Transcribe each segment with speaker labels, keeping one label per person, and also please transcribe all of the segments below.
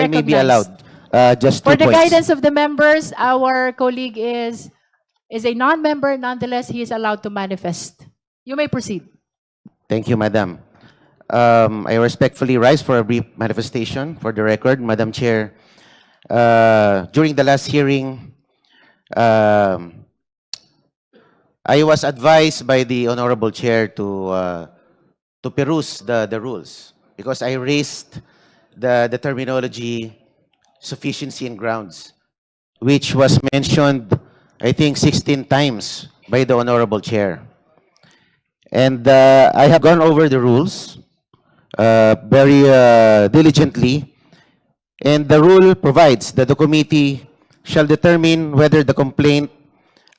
Speaker 1: I may be
Speaker 2: recognized.
Speaker 1: allowed, just 2
Speaker 2: For the
Speaker 1: points.
Speaker 2: guidance of the members, our colleague is a non-member. Nonetheless, he is allowed to manifest. You may proceed.
Speaker 1: Thank you, Madam. I respectfully rise for a brief manifestation for the record. Madam Chair, during the last hearing, um, I was advised by the Honorable Chair to peruse the rules because I raised the terminology sufficiency and grounds, which was mentioned, I think, 16 times by the Honorable Chair. And I have gone over the rules very diligently, and the rule provides that the committee shall determine whether the complaint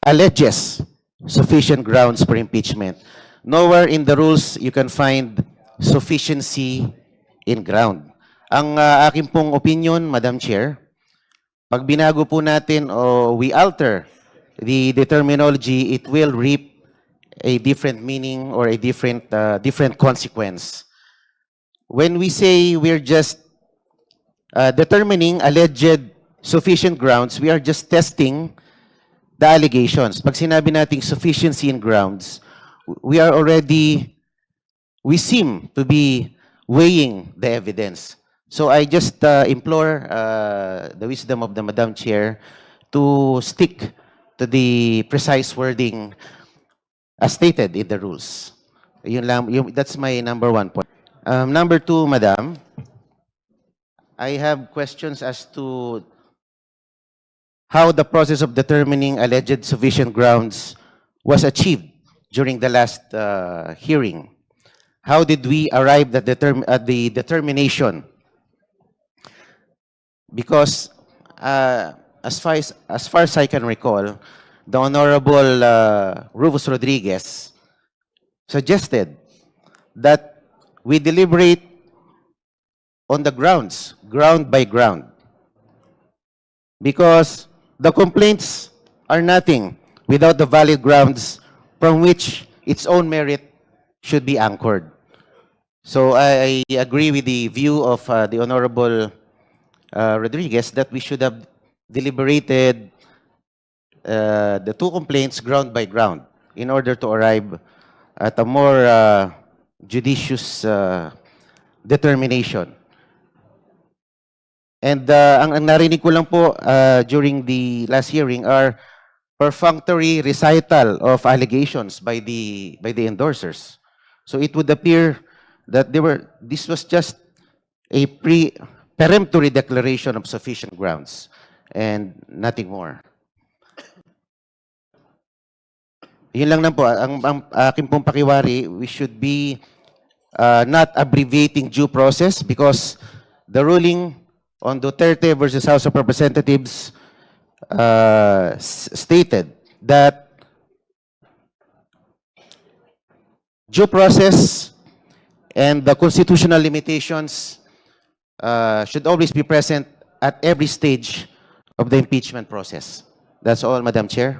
Speaker 1: alleges sufficient grounds for impeachment. Nowhere in the rules you can find sufficiency in ground. Ang aking pong opinion, Madam Chair, pag binago po natin o we alter the terminology, it will reap a different meaning or a different consequence. When we say we're just determining alleged sufficient grounds, we are just testing the allegations. Pag sinabi nating sufficiency in grounds, we seem to be weighing the evidence. So I just implore the wisdom of the Madam Chair to stick to the precise wording as stated in the rules. That's my number 1 point. Number 2, Madam, I have questions as to how the process of determining alleged sufficient grounds was achieved during the last hearing. How did we arrive at the determination? Because as far as I can recall, the Honorable Rufus Rodriguez suggested that we deliberate on the grounds, ground by ground, because the complaints are nothing without the valid grounds from which its own merit should be anchored. So I agree with the view of the Honorable Rodriguez that we should have deliberated the 2 complaints ground by ground in order to arrive at a more judicious determination. And ang narinig ko lang po during the last hearing are perfunctory recital of allegations by the endorsers. So it would appear that this was just a peremptory declaration of sufficient grounds and nothing more. Yun lang po, ang aking pong pakiwari, we should be not abbreviating due process because the ruling on Duterte versus House of Representatives stated that due process and the constitutional limitations should always be present at every stage of the impeachment process. That's all, Madam Chair.